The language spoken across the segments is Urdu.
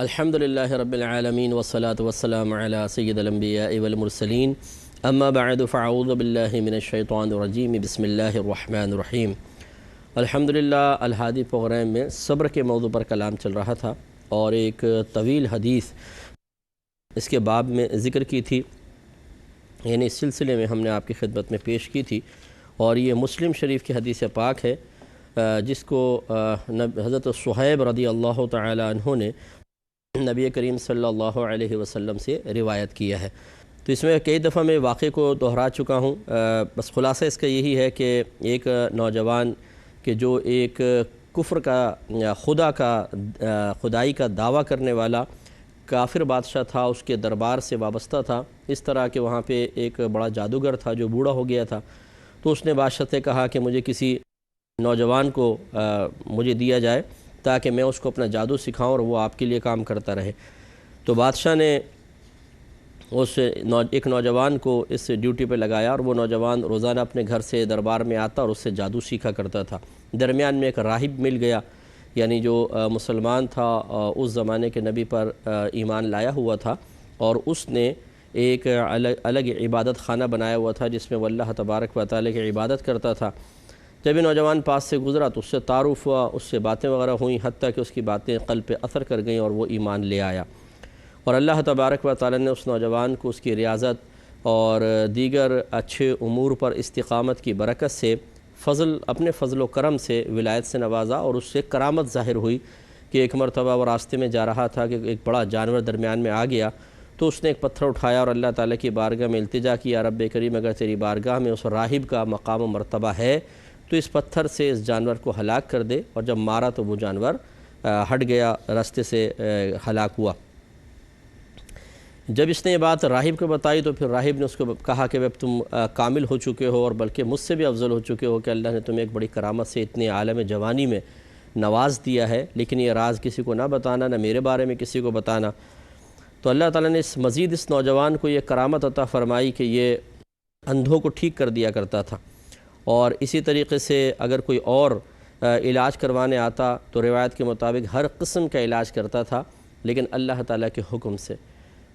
الحمدللہ رب العالمین والصلاة والسلام علی سید الانبیاء والمرسلین اما بعد فاعوذ باللہ من الشیطان الرجیم بسم اللہ الرحمن الرحیم۔ الحمدللہ الہادی پروگرام میں صبر کے موضوع پر کلام چل رہا تھا اور ایک طویل حدیث اس کے باب میں ذکر کی تھی، یعنی اس سلسلے میں ہم نے آپ کی خدمت میں پیش کی تھی، اور یہ مسلم شریف کی حدیث پاک ہے جس کو حضرت صہیب رضی اللہ تعالی عنہ نے نبی کریم صلی اللہ علیہ وسلم سے روایت کیا ہے۔ تو اس میں کئی دفعہ میں واقعے کو دہرا چکا ہوں، بس خلاصہ اس کا یہی ہے کہ ایک نوجوان کہ جو ایک کفر کا خدائی کا دعویٰ کرنے والا کافر بادشاہ تھا، اس کے دربار سے وابستہ تھا، اس طرح کہ وہاں پہ ایک بڑا جادوگر تھا جو بوڑھا ہو گیا تھا، تو اس نے بادشاہ سے کہا کہ مجھے کسی نوجوان کو مجھے دیا جائے تاکہ میں اس کو اپنا جادو سکھاؤں اور وہ آپ کے لیے کام کرتا رہے۔ تو بادشاہ نے ایک نوجوان کو اس ڈیوٹی پہ لگایا، اور وہ نوجوان روزانہ اپنے گھر سے دربار میں آتا اور اس سے جادو سیکھا کرتا تھا۔ درمیان میں ایک راہب مل گیا، یعنی جو مسلمان تھا، اس زمانے کے نبی پر ایمان لایا ہوا تھا، اور اس نے ایک الگ عبادت خانہ بنایا ہوا تھا جس میں وہ اللہ تبارک و تعالیٰ کی عبادت کرتا تھا۔ جب یہ نوجوان پاس سے گزرا تو اس سے تعارف ہوا، اس سے باتیں وغیرہ ہوئیں، حتیٰ کہ اس کی باتیں قلب پہ اثر کر گئیں اور وہ ایمان لے آیا، اور اللہ تبارک و تعالیٰ نے اس نوجوان کو اس کی ریاضت اور دیگر اچھے امور پر استقامت کی برکت سے اپنے فضل و کرم سے ولایت سے نوازا، اور اس سے کرامت ظاہر ہوئی کہ ایک مرتبہ وہ راستے میں جا رہا تھا کہ ایک بڑا جانور درمیان میں آ گیا، تو اس نے ایک پتھر اٹھایا اور اللہ تعالیٰ کی بارگاہ میں التجا کیا، رب کریم اگر تیری بارگاہ میں اس راہب کا مقام و مرتبہ ہے تو اس پتھر سے اس جانور کو ہلاک کر دے، اور جب مارا تو وہ جانور ہٹ گیا، راستے سے ہلاک ہوا۔ جب اس نے یہ بات راہب کو بتائی تو پھر راہب نے اس کو کہا کہ اب تم کامل ہو چکے ہو، اور بلکہ مجھ سے بھی افضل ہو چکے ہو، کہ اللہ نے تمہیں ایک بڑی کرامت سے اتنے عالم جوانی میں نواز دیا ہے، لیکن یہ راز کسی کو نہ بتانا، نہ میرے بارے میں کسی کو بتانا۔ تو اللہ تعالیٰ نے مزید اس نوجوان کو یہ کرامت عطا فرمائی کہ یہ اندھوں کو ٹھیک کر دیا کرتا تھا، اور اسی طریقے سے اگر کوئی اور علاج کروانے آتا تو روایت کے مطابق ہر قسم کا علاج کرتا تھا، لیکن اللہ تعالیٰ کے حکم سے۔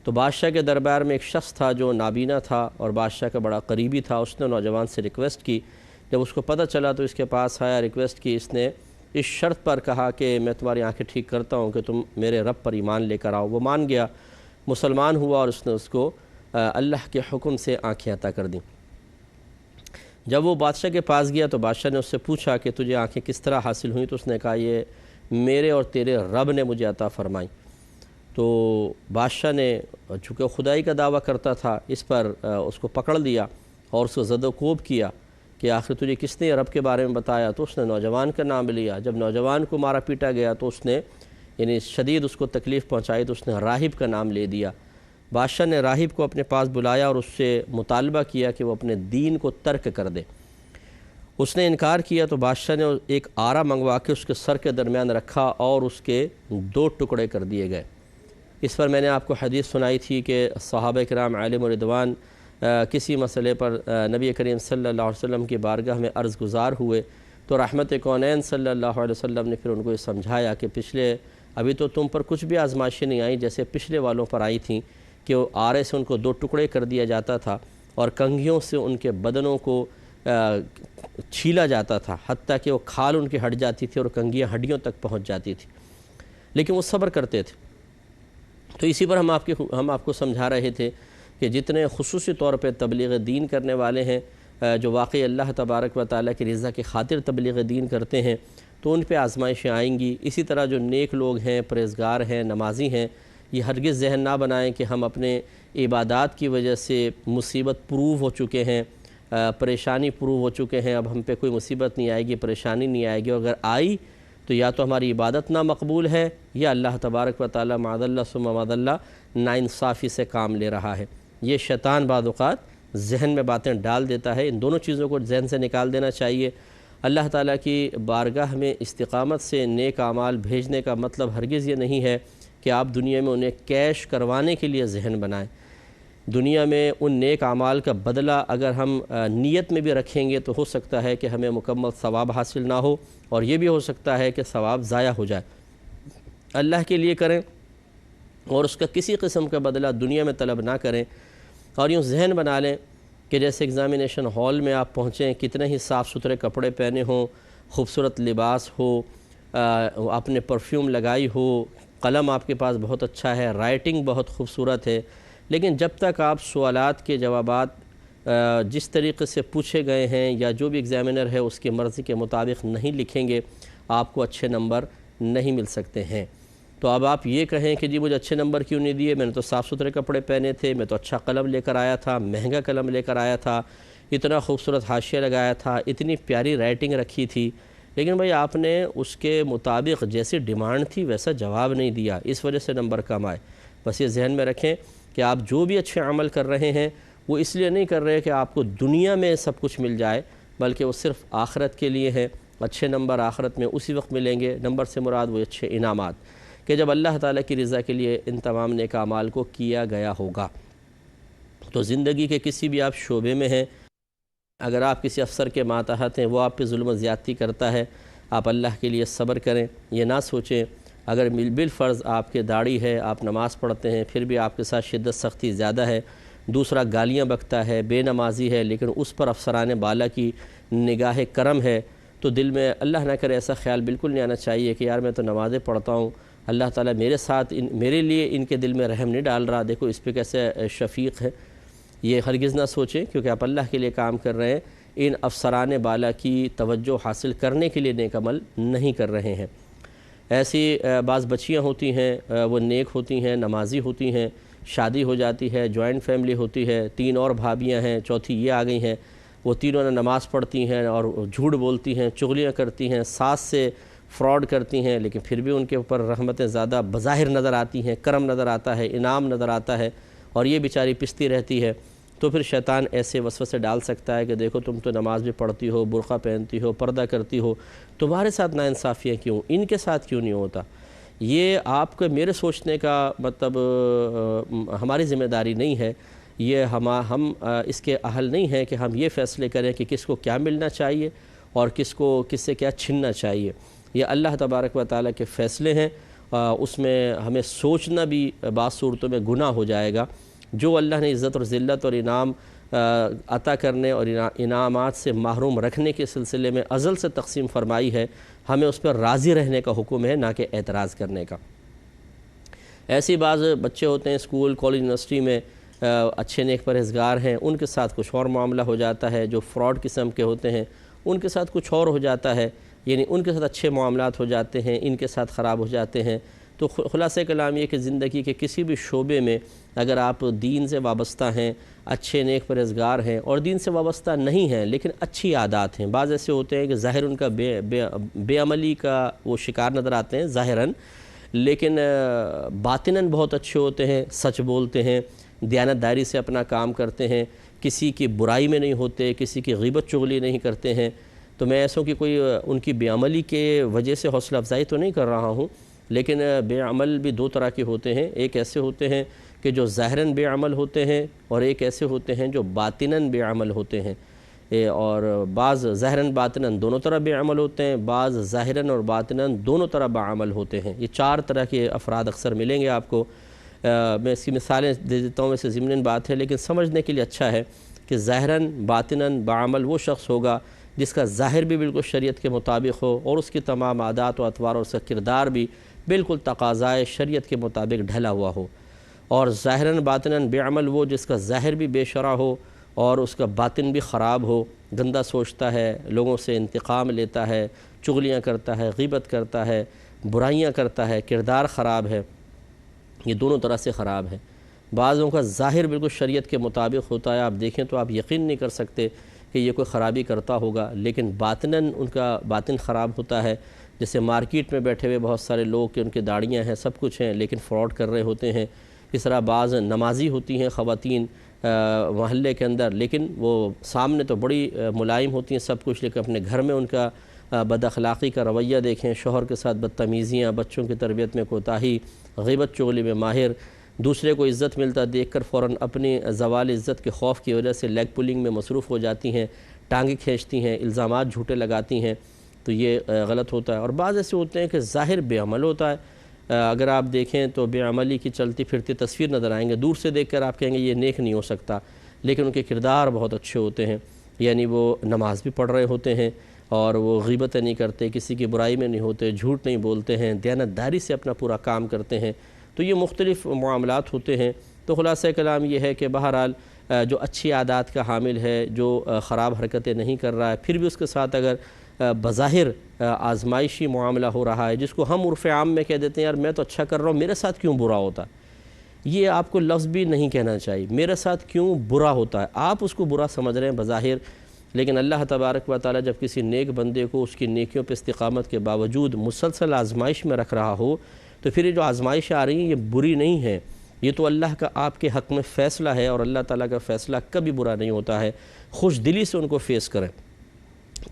تو بادشاہ کے دربار میں ایک شخص تھا جو نابینا تھا اور بادشاہ کا بڑا قریبی تھا، اس نے نوجوان سے ریکویسٹ کی۔ جب اس کو پتہ چلا تو اس کے پاس آیا، ریکویسٹ کی، اس نے اس شرط پر کہا کہ میں تمہاری آنکھیں ٹھیک کرتا ہوں کہ تم میرے رب پر ایمان لے کر آؤ۔ وہ مان گیا، مسلمان ہوا، اور اس نے اس کو اللہ کے حکم سے آنکھیں عطا کر دیں۔ جب وہ بادشاہ کے پاس گیا تو بادشاہ نے اس سے پوچھا کہ تجھے آنکھیں کس طرح حاصل ہوئیں، تو اس نے کہا یہ میرے اور تیرے رب نے مجھے عطا فرمائیں۔ تو بادشاہ نے چونکہ خدائی کا دعویٰ کرتا تھا اس پر اس کو پکڑ لیا اور اس کو زد و کوب کیا کہ آخر تجھے کس نے رب کے بارے میں بتایا، تو اس نے نوجوان کا نام لیا۔ جب نوجوان کو مارا پیٹا گیا تو اس نے یعنی شدید اس کو تکلیف پہنچائی، تو اس نے راہب کا نام لے دیا۔ بادشاہ نے راہب کو اپنے پاس بلایا اور اس سے مطالبہ کیا کہ وہ اپنے دین کو ترک کر دے۔ اس نے انکار کیا تو بادشاہ نے ایک آرا منگوا کے اس کے سر کے درمیان رکھا اور اس کے 2 ٹکڑے کر دیے گئے۔ اس پر میں نے آپ کو حدیث سنائی تھی کہ صحابہ کرام علیہم رضوان کسی مسئلے پر نبی کریم صلی اللہ علیہ وسلم کی بارگاہ میں عرض گزار ہوئے، تو رحمت کونین صلی اللہ علیہ وسلم نے پھر ان کو یہ سمجھایا کہ ابھی تو تم پر کچھ بھی آزمائشیں نہیں آئیں جیسے پچھلے والوں پر آئی تھیں، کہ وہ آرے سے ان کو 2 ٹکڑے کر دیا جاتا تھا اور کنگھیوں سے ان کے بدنوں کو چھیلا جاتا تھا، حتیٰ کہ وہ کھال ان کی ہٹ جاتی تھی اور کنگھیاں ہڈیوں تک پہنچ جاتی تھی، لیکن وہ صبر کرتے تھے۔ تو اسی پر ہم آپ کو سمجھا رہے تھے کہ جتنے خصوصی طور پہ تبلیغ دین کرنے والے ہیں، جو واقعی اللہ تبارک و تعالیٰ کی رضا کی خاطر تبلیغ دین کرتے ہیں، تو ان پہ آزمائشیں آئیں گی۔ اسی طرح جو نیک لوگ ہیں، پرہیزگار ہیں، نمازی ہیں، یہ ہرگز ذہن نہ بنائیں کہ ہم اپنے عبادات کی وجہ سے مصیبت پروو ہو چکے ہیں، پریشانی پروو ہو چکے ہیں، اب ہم پہ کوئی مصیبت نہیں آئے گی، پریشانی نہیں آئے گی، اور اگر آئی تو یا تو ہماری عبادت نہ مقبول ہے، یا اللہ تبارک و تعالیٰ معاذ اللہ ثم معاذ اللہ ناانصافی سے کام لے رہا ہے۔ یہ شیطان بعض اوقات ذہن میں باتیں ڈال دیتا ہے، ان دونوں چیزوں کو ذہن سے نکال دینا چاہیے۔ اللہ تعالیٰ کی بارگاہ میں استقامت سے نیک اعمال بھیجنے کا مطلب ہرگز یہ نہیں ہے کہ آپ دنیا میں انہیں کیش کروانے کے لیے ذہن بنائیں۔ دنیا میں ان نیک اعمال کا بدلہ اگر ہم نیت میں بھی رکھیں گے تو ہو سکتا ہے کہ ہمیں مکمل ثواب حاصل نہ ہو، اور یہ بھی ہو سکتا ہے کہ ثواب ضائع ہو جائے۔ اللہ کے لیے کریں، اور اس کا کسی قسم کا بدلہ دنیا میں طلب نہ کریں، اور یوں ذہن بنا لیں کہ جیسے ایگزامینیشن ہال میں آپ پہنچیں، کتنے ہی صاف ستھرے کپڑے پہنے ہوں، خوبصورت لباس ہو، آپ نے پرفیوم لگائی ہو، قلم آپ کے پاس بہت اچھا ہے، رائٹنگ بہت خوبصورت ہے، لیکن جب تک آپ سوالات کے جوابات جس طریقے سے پوچھے گئے ہیں یا جو بھی ایگزامینر ہے اس کی مرضی کے مطابق نہیں لکھیں گے، آپ کو اچھے نمبر نہیں مل سکتے ہیں۔ تو اب آپ یہ کہیں کہ جی مجھے اچھے نمبر کیوں نہیں دیے، میں نے تو صاف ستھرے کپڑے پہنے تھے، میں تو اچھا قلم لے کر آیا تھا، مہنگا قلم لے کر آیا تھا، اتنا خوبصورت حاشیہ لگایا تھا، اتنی پیاری رائٹنگ رکھی تھی، لیکن بھائی آپ نے اس کے مطابق جیسی ڈیمانڈ تھی ویسا جواب نہیں دیا، اس وجہ سے نمبر کم آئے۔ بس یہ ذہن میں رکھیں کہ آپ جو بھی اچھے عمل کر رہے ہیں وہ اس لیے نہیں کر رہے کہ آپ کو دنیا میں سب کچھ مل جائے، بلکہ وہ صرف آخرت کے لیے ہے۔ اچھے نمبر آخرت میں اسی وقت ملیں گے، نمبر سے مراد وہ اچھے انعامات، کہ جب اللہ تعالیٰ کی رضا کے لیے ان تمام نیک اعمال کو کیا گیا ہوگا۔ تو زندگی کے کسی بھی آپ شعبے میں ہیں، اگر آپ کسی افسر کے ماتحت ہیں، وہ آپ پہ ظلم و زیادتی کرتا ہے، آپ اللہ کے لیے صبر کریں، یہ نہ سوچیں اگر بالفرض آپ کے داڑھی ہے، آپ نماز پڑھتے ہیں، پھر بھی آپ کے ساتھ شدت سختی زیادہ ہے، دوسرا گالیاں بکتا ہے، بے نمازی ہے، لیکن اس پر افسران بالا کی نگاہ کرم ہے، تو دل میں اللہ نہ کرے ایسا خیال بالکل نہیں آنا چاہیے کہ یار میں تو نمازیں پڑھتا ہوں، اللہ تعالیٰ میرے ساتھ میرے لیے ان کے دل میں رحم نہیں ڈال رہا، دیکھو اس پہ کیسے شفیق ہے۔ یہ ہرگز نہ سوچیں، کیونکہ آپ اللہ کے لیے کام کر رہے ہیں، ان افسران بالا کی توجہ حاصل کرنے کے لیے نیک عمل نہیں کر رہے ہیں۔ ایسی بعض بچیاں ہوتی ہیں، وہ نیک ہوتی ہیں، نمازی ہوتی ہیں، شادی ہو جاتی ہے، جوائنٹ فیملی ہوتی ہے، 3 اور بھابیاں ہیں، چوتھی یہ آ گئی ہیں، وہ تینوں نے نماز پڑھتی ہیں اور جھوٹ بولتی ہیں، چغلیاں کرتی ہیں، ساس سے فراڈ کرتی ہیں، لیکن پھر بھی ان کے اوپر رحمتیں زیادہ بظاہر نظر آتی ہیں، کرم نظر آتا ہے، انعام نظر آتا ہے، اور یہ بیچاری پستی رہتی ہے۔ تو پھر شیطان ایسے وسوسے ڈال سکتا ہے کہ دیکھو تم تو نماز بھی پڑھتی ہو، برقع پہنتی ہو، پردہ کرتی ہو، تمہارے ساتھ ناانصافیاں کیوں، ان کے ساتھ کیوں نہیں ہوتا؟ یہ آپ کے میرے سوچنے کا مطلب ہماری ذمہ داری نہیں ہے، یہ ہم اس کے اہل نہیں ہیں کہ ہم یہ فیصلے کریں کہ کس کو کیا ملنا چاہیے اور کس سے کیا چھننا چاہیے۔ یہ اللہ تبارک و تعالیٰ کے فیصلے ہیں، اس میں ہمیں سوچنا بھی بعض صورتوں میں گناہ ہو جائے گا۔ جو اللہ نے عزت اور ذلت اور انعام عطا کرنے اور انعامات سے محروم رکھنے کے سلسلے میں ازل سے تقسیم فرمائی ہے، ہمیں اس پر راضی رہنے کا حکم ہے، نہ کہ اعتراض کرنے کا۔ ایسی بعض بچے ہوتے ہیں اسکول کالج یونیورسٹی میں، اچھے نیک پرہیزگار ہیں، ان کے ساتھ کچھ اور معاملہ ہو جاتا ہے، جو فراڈ قسم کے ہوتے ہیں ان کے ساتھ کچھ اور ہو جاتا ہے، یعنی ان کے ساتھ اچھے معاملات ہو جاتے ہیں، ان کے ساتھ خراب ہو جاتے ہیں۔ تو خلاصہ کلام یہ کہ زندگی کے کسی بھی شعبے میں اگر آپ دین سے وابستہ ہیں، اچھے نیک پرہیزگار ہیں، اور دین سے وابستہ نہیں ہیں لیکن اچھی عادات ہیں، بعض ایسے ہوتے ہیں کہ ظاہر ان کا بے عملی کا وہ شکار نظر آتے ہیں ظاہراً، لیکن باطناً بہت اچھے ہوتے ہیں، سچ بولتے ہیں، دیانت داری سے اپنا کام کرتے ہیں، کسی کی برائی میں نہیں ہوتے، کسی کی غیبت چغلی نہیں کرتے ہیں۔ تو میں ایسوں کی کوئی ان کی بے عملی کے وجہ سے حوصلہ افزائی تو نہیں کر رہا ہوں، لیکن بے عمل بھی 2 طرح کے ہوتے ہیں، ایک ایسے ہوتے ہیں کہ جو ظاہراً بے عمل ہوتے ہیں، اور ایک ایسے ہوتے ہیں جو باطناً بے عمل ہوتے ہیں، اور بعض ظاہراً باطناً دونوں طرح بے عمل ہوتے ہیں، بعض ظاہراً اور باطناً دونوں طرح باعمل ہوتے ہیں۔ یہ 4 طرح کے افراد اکثر ملیں گے آپ کو۔ میں اس کی مثالیں دے دیتا ہوں، ویسے ضمناً بات ہے لیکن سمجھنے کے لیے اچھا ہے کہ ظاہراً باطناً باعمل وہ شخص ہوگا جس کا ظاہر بھی بالکل شریعت کے مطابق ہو، اور اس کی تمام عادات و اطوار اور اس کا کردار بھی بالکل تقاضائے شریعت کے مطابق ڈھلا ہوا ہو۔ اور ظاہراً باطناً بے عمل وہ جس کا ظاہر بھی بے شرع ہو اور اس کا باطن بھی خراب ہو، گندہ سوچتا ہے، لوگوں سے انتقام لیتا ہے، چغلیاں کرتا ہے، غیبت کرتا ہے، برائیاں کرتا ہے، کردار خراب ہے۔ یہ دونوں طرح سے خراب ہے۔ بعضوں کا ظاہر بالکل شریعت کے مطابق ہوتا ہے، آپ دیکھیں تو آپ یقین نہیں کر سکتے کہ یہ کوئی خرابی کرتا ہوگا، لیکن باطناً ان کا باطن خراب ہوتا ہے۔ جیسے مارکیٹ میں بیٹھے ہوئے بہت سارے لوگ کہ ان کی داڑیاں ہیں، سب کچھ ہیں، لیکن فراڈ کر رہے ہوتے ہیں۔ اس طرح بعض نمازی ہوتی ہیں خواتین محلے کے اندر، لیکن وہ سامنے تو بڑی ملائم ہوتی ہیں سب کچھ، لیکن اپنے گھر میں ان کا بد اخلاقی کا رویہ دیکھیں، شوہر کے ساتھ بدتمیزیاں، بچوں کی تربیت میں کوتاہی، غیبت چغلی میں ماہر، دوسرے کو عزت ملتا دیکھ کر فوراً اپنی زوال عزت کے خوف کی وجہ سے لیگ پولنگ میں مصروف ہو جاتی ہیں، ٹانگیں کھینچتی ہیں، الزامات جھوٹے لگاتی ہیں، تو یہ غلط ہوتا ہے۔ اور بعض ایسے ہوتے ہیں کہ ظاہر بے عمل ہوتا ہے، اگر آپ دیکھیں تو بے عملی کی چلتی پھرتی تصویر نظر آئیں گے، دور سے دیکھ کر آپ کہیں گے یہ نیک نہیں ہو سکتا، لیکن ان کے کردار بہت اچھے ہوتے ہیں، یعنی وہ نماز بھی پڑھ رہے ہوتے ہیں اور وہ غیبتیں نہیں کرتے، کسی کی برائی میں نہیں ہوتے، جھوٹ نہیں بولتے ہیں، دیانتداری سے اپنا پورا کام کرتے ہیں، تو یہ مختلف معاملات ہوتے ہیں۔ تو خلاصہ کلام یہ ہے کہ بہرحال جو اچھی عادات کا حامل ہے، جو خراب حرکتیں نہیں کر رہا ہے، پھر بھی اس کے ساتھ اگر بظاہر آزمائشی معاملہ ہو رہا ہے، جس کو ہم عرف عام میں کہہ دیتے ہیں یار میں تو اچھا کر رہا ہوں، میرے ساتھ کیوں برا ہوتا ہے، یہ آپ کو لفظ بھی نہیں کہنا چاہیے، میرے ساتھ کیوں برا ہوتا ہے، آپ اس کو برا سمجھ رہے ہیں بظاہر، لیکن اللہ تبارک و تعالی جب کسی نیک بندے کو اس کی نیکیوں پہ استقامت کے باوجود مسلسل آزمائش میں رکھ رہا ہو، تو پھر یہ جو آزمائش آ رہی ہیں یہ بری نہیں ہے، یہ تو اللہ کا آپ کے حق میں فیصلہ ہے، اور اللہ تعالیٰ کا فیصلہ کبھی برا نہیں ہوتا ہے، خوش دلی سے ان کو فیس کریں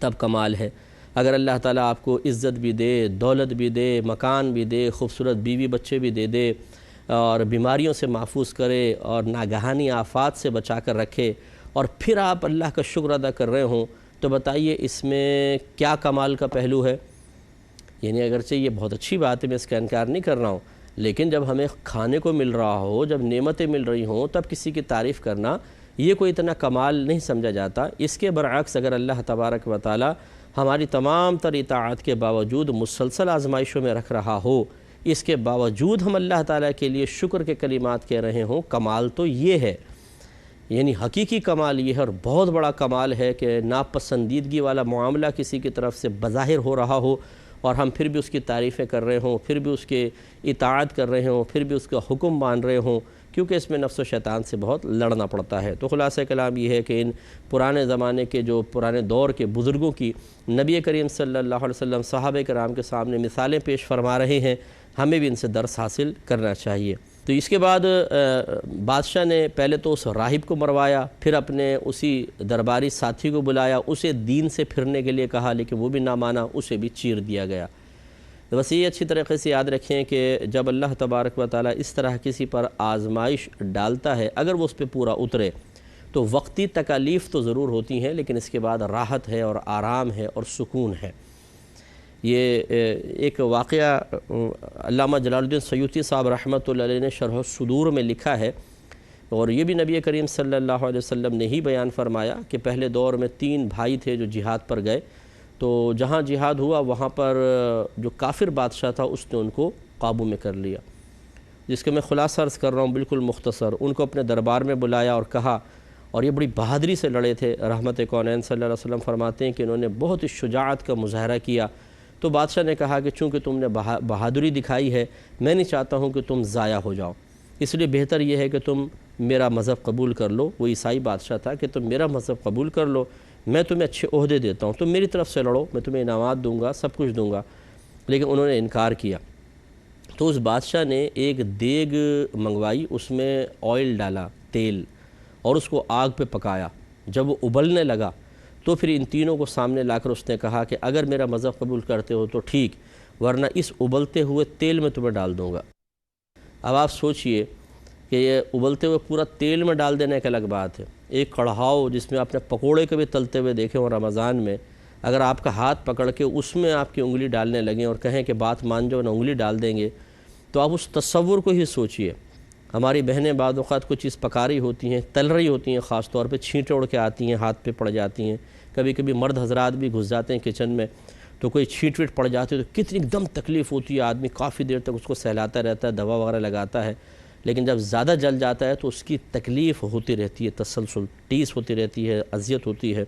تب کمال ہے۔ اگر اللہ تعالیٰ آپ کو عزت بھی دے، دولت بھی دے، مکان بھی دے، خوبصورت بیوی بچے بھی دے دے، اور بیماریوں سے محفوظ کرے اور ناگہانی آفات سے بچا کر رکھے، اور پھر آپ اللہ کا شکر ادا کر رہے ہوں، تو بتائیے اس میں کیا کمال کا پہلو ہے؟ یعنی اگرچہ یہ بہت اچھی بات ہے، میں اس کا انکار نہیں کر رہا ہوں، لیکن جب ہمیں کھانے کو مل رہا ہو، جب نعمتیں مل رہی ہوں، تب کسی کی تعریف کرنا یہ کوئی اتنا کمال نہیں سمجھا جاتا۔ اس کے برعکس اگر اللہ تبارک و تعالی ہماری تمام تر اطاعت کے باوجود مسلسل آزمائشوں میں رکھ رہا ہو، اس کے باوجود ہم اللہ تعالیٰ کے لیے شکر کے کلمات کہہ رہے ہوں، کمال تو یہ ہے، یعنی حقیقی کمال یہ ہے، اور بہت بڑا کمال ہے کہ ناپسندیدگی والا معاملہ کسی کی طرف سے بظاہر ہو رہا ہو، اور ہم پھر بھی اس کی تعریفیں کر رہے ہوں، پھر بھی اس کے اطاعت کر رہے ہوں، پھر بھی اس کا حکم مان رہے ہوں، کیونکہ اس میں نفس و شیطان سے بہت لڑنا پڑتا ہے۔ تو خلاصہ کلام یہ ہے کہ ان پرانے زمانے کے جو پرانے دور کے بزرگوں کی نبی کریم صلی اللہ علیہ وسلم صحابہ کرام کے سامنے مثالیں پیش فرما رہے ہیں، ہمیں بھی ان سے درس حاصل کرنا چاہیے۔ تو اس کے بعد بادشاہ نے پہلے تو اس راہب کو مروایا، پھر اپنے اسی درباری ساتھی کو بلایا، اسے دین سے پھرنے کے لیے کہا، لیکن وہ بھی نہ مانا، اسے بھی چیر دیا گیا۔ بس یہ اچھی طریقے سے یاد رکھیں کہ جب اللہ تبارک و تعالیٰ اس طرح کسی پر آزمائش ڈالتا ہے، اگر وہ اس پہ پورا اترے تو وقتی تکالیف تو ضرور ہوتی ہیں، لیکن اس کے بعد راحت ہے اور آرام ہے اور سکون ہے۔ یہ ایک واقعہ علامہ جلال الدین سیوطی صاحب رحمۃ اللہ علیہ نے شرح الصدور میں لکھا ہے، اور یہ بھی نبی کریم صلی اللہ علیہ وسلم نے ہی بیان فرمایا کہ پہلے دور میں 3 بھائی تھے جو جہاد پر گئے، تو جہاں جہاد ہوا وہاں پر جو کافر بادشاہ تھا اس نے ان کو قابو میں کر لیا، جس کے میں خلاصہ عرض کر رہا ہوں بالکل مختصر۔ ان کو اپنے دربار میں بلایا اور کہا، اور یہ بڑی بہادری سے لڑے تھے، رحمت کونین صلی اللہ علیہ وسلم فرماتے ہیں کہ انہوں نے بہت ہی شجاعت کا مظاہرہ کیا۔ تو بادشاہ نے کہا کہ چونکہ تم نے بہادری دکھائی ہے، میں نہیں چاہتا ہوں کہ تم ضائع ہو جاؤ، اس لیے بہتر یہ ہے کہ تم میرا مذہب قبول کر لو۔ وہ عیسائی بادشاہ تھا کہ تم میرا مذہب قبول کر لو، میں تمہیں اچھے عہدے دیتا ہوں، تم میری طرف سے لڑو، میں تمہیں انعامات دوں گا، سب کچھ دوں گا، لیکن انہوں نے انکار کیا۔ تو اس بادشاہ نے ایک دیگ منگوائی، اس میں آئل ڈالا، تیل، اور اس کو آگ پہ پکایا۔ جب وہ ابلنے لگا تو پھر ان تینوں کو سامنے لا کر اس نے کہا کہ اگر میرا مذہب قبول کرتے ہو تو ٹھیک، ورنہ اس ابلتے ہوئے تیل میں تمہیں ڈال دوں گا۔ اب آپ سوچئے کہ یہ ابلتے ہوئے پورا تیل میں ڈال دینے ایک الگ بات ہے، ایک کڑھاؤ جس میں آپ نے پکوڑے کے بھی تلتے ہوئے دیکھے ہوں رمضان میں، اگر آپ کا ہاتھ پکڑ کے اس میں آپ کی انگلی ڈالنے لگیں اور کہیں کہ بات مان جاؤ نہ انگلی ڈال دیں گے، تو آپ اس تصور کو ہی سوچئے۔ ہماری بہنیں بعض اوقات کوئی چیز پکا رہی ہوتی ہیں، تل رہی ہوتی ہیں، خاص طور پہ چھینٹے اڑ کے آتی ہیں، ہاتھ پہ پڑ جاتی ہیں، کبھی کبھی مرد حضرات بھی گھس جاتے ہیں کچن میں، تو کوئی چھینٹ ویٹ پڑ جاتی ہے تو کتنی ایک دم تکلیف ہوتی ہے، آدمی کافی دیر تک اس کو سہلاتا رہتا ہے، دوا وغیرہ لگاتا ہے، لیکن جب زیادہ جل جاتا ہے تو اس کی تکلیف ہوتی رہتی ہے، تسلسل ٹیس ہوتی رہتی ہے، اذیت ہوتی ہے۔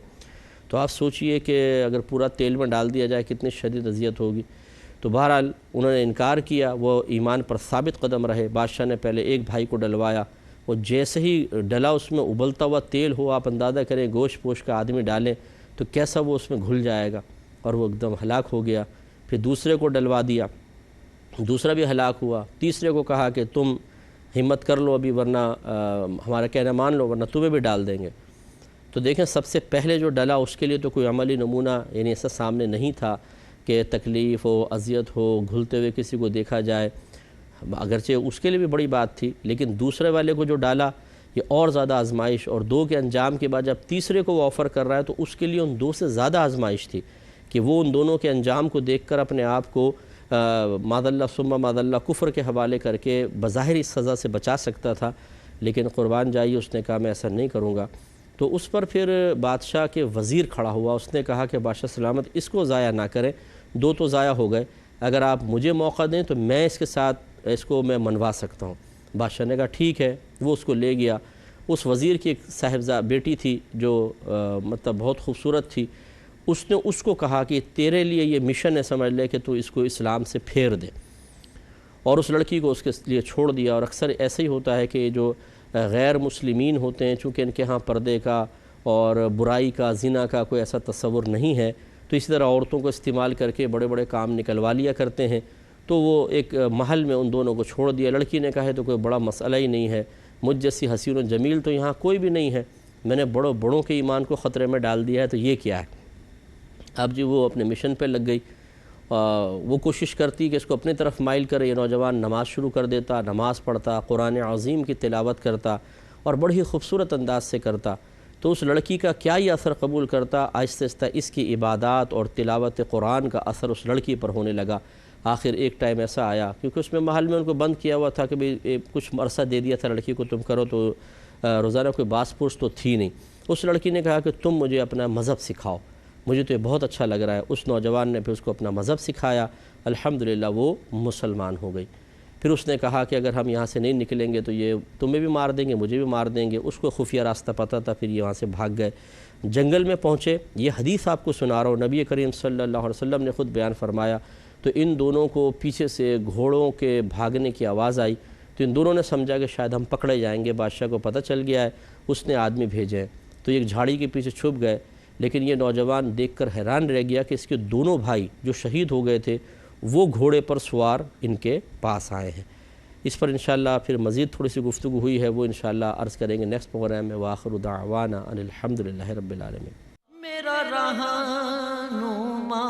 تو آپ سوچئے کہ اگر پورا تیل میں ڈال دیا جائے کتنی شدید اذیت ہوگی۔ تو بہرحال انہوں نے انکار کیا، وہ ایمان پر ثابت قدم رہے۔ بادشاہ نے پہلے ایک بھائی کو ڈلوایا، وہ جیسے ہی ڈلا اس میں ابلتا ہوا تیل ہو، آپ اندازہ کریں گوشت پوش کا آدمی ڈالیں تو کیسا وہ اس میں گھل جائے گا، اور وہ ایک دم ہلاک ہو گیا۔ پھر دوسرے کو ڈلوا دیا، دوسرا بھی ہلاک ہوا۔ تیسرے کو کہا کہ تم ہمت کر لو ابھی، ورنہ ہمارا کہنا مان لو، ورنہ تمہیں بھی ڈال دیں گے۔ تو دیکھیں سب سے پہلے جو ڈلا اس کے لیے تو کوئی عملی نمونہ یعنی ایسا سامنے نہیں تھا کہ تکلیف ہو، اذیت ہو، گھلتے ہوئے کسی کو دیکھا جائے، اگرچہ اس کے لیے بھی بڑی بات تھی، لیکن دوسرے والے کو جو ڈالا یہ اور زیادہ آزمائش، اور 2 کے انجام کے بعد جب تیسرے کو وہ آفر کر رہا ہے تو اس کے لیے ان 2 سے زیادہ آزمائش تھی کہ وہ ان دونوں کے انجام کو دیکھ کر اپنے آپ کو معاذ اللہ ثم معاذ اللہ کفر کے حوالے کر کے بظاہر اس سزا سے بچا سکتا تھا، لیکن قربان جائیے اس نے کہا میں ایسا نہیں کروں گا۔ تو اس پر پھر بادشاہ کے وزیر کھڑا ہوا، اس نے کہا کہ بادشاہ سلامت اس کو ضائع نہ کریں، دو تو ضائع ہو گئے، اگر آپ مجھے موقع دیں تو میں اس کے ساتھ اس کو میں منوا سکتا ہوں۔ بادشاہ نے کہا ٹھیک ہے، وہ اس کو لے گیا۔ اس وزیر کی ایک صاحبزادہ بیٹی تھی جو مطلب بہت خوبصورت تھی، اس نے اس کو کہا کہ تیرے لیے یہ مشن ہے، سمجھ لے کہ تو اس کو اسلام سے پھیر دے، اور اس لڑکی کو اس کے لیے چھوڑ دیا۔ اور اکثر ایسا ہی ہوتا ہے کہ جو غیر مسلمین ہوتے ہیں، چونکہ ان کے ہاں پردے کا اور برائی کا، زنا کا کوئی ایسا تصور نہیں ہے، تو اسی طرح عورتوں کو استعمال کر کے بڑے بڑے کام نکلوا لیا کرتے ہیں۔ تو وہ ایک محل میں ان دونوں کو چھوڑ دیا۔ لڑکی نے کہا ہے تو کوئی بڑا مسئلہ ہی نہیں ہے، مجھ جیسی حسین و جمیل تو یہاں کوئی بھی نہیں ہے، میں نے بڑوں کے ایمان کو خطرے میں ڈال دیا ہے، تو یہ کیا ہے؟ اب جی وہ اپنے مشن پہ لگ گئی، وہ کوشش کرتی کہ اس کو اپنی طرف مائل کرے۔ یہ نوجوان نماز شروع کر دیتا، نماز پڑھتا، قرآن عظیم کی تلاوت کرتا اور بڑی خوبصورت انداز سے کرتا۔ تو اس لڑکی کا کیا یہ اثر قبول کرتا، آہستہ آہستہ اس کی عبادات اور تلاوت قرآن کا اثر اس لڑکی پر ہونے لگا۔ آخر ایک ٹائم ایسا آیا، کیونکہ اس میں محل میں ان کو بند کیا ہوا تھا کہ بھئی کچھ عرصہ دے دیا تھا لڑکی کو تم کرو، تو روزانہ کوئی باس پرس تو تھی نہیں۔ اس لڑکی نے کہا کہ تم مجھے اپنا مذہب سکھاؤ، مجھے تو یہ بہت اچھا لگ رہا ہے۔ اس نوجوان نے پھر اس کو اپنا مذہب سکھایا، الحمدللہ وہ مسلمان ہو گئی۔ پھر اس نے کہا کہ اگر ہم یہاں سے نہیں نکلیں گے تو یہ تمہیں بھی مار دیں گے، مجھے بھی مار دیں گے۔ اس کو خفیہ راستہ پتہ تھا، پھر یہ وہاں سے بھاگ گئے، جنگل میں پہنچے۔ یہ حدیث آپ کو سنا رہا ہوں، نبی کریم صلی اللہ علیہ وسلم نے خود بیان فرمایا۔ تو ان دونوں کو پیچھے سے گھوڑوں کے بھاگنے کی آواز آئی، تو ان دونوں نے سمجھا کہ شاید ہم پکڑے جائیں گے، بادشاہ کو پتہ چل گیا ہے، اس نے آدمی بھیجے ہیں۔ تو ایک جھاڑی کے پیچھے چھپ گئے، لیکن یہ نوجوان دیکھ کر حیران رہ گیا کہ اس کے دونوں بھائی جو شہید ہو گئے تھے وہ گھوڑے پر سوار ان کے پاس آئے ہیں۔ اس پر انشاءاللہ پھر مزید تھوڑی سی گفتگو ہوئی ہے، وہ انشاءاللہ عرض کریں گے نیکسٹ پروگرام میں۔ وآخر دعوانا ان الحمدللہ رب العالمین۔ میرا رہنما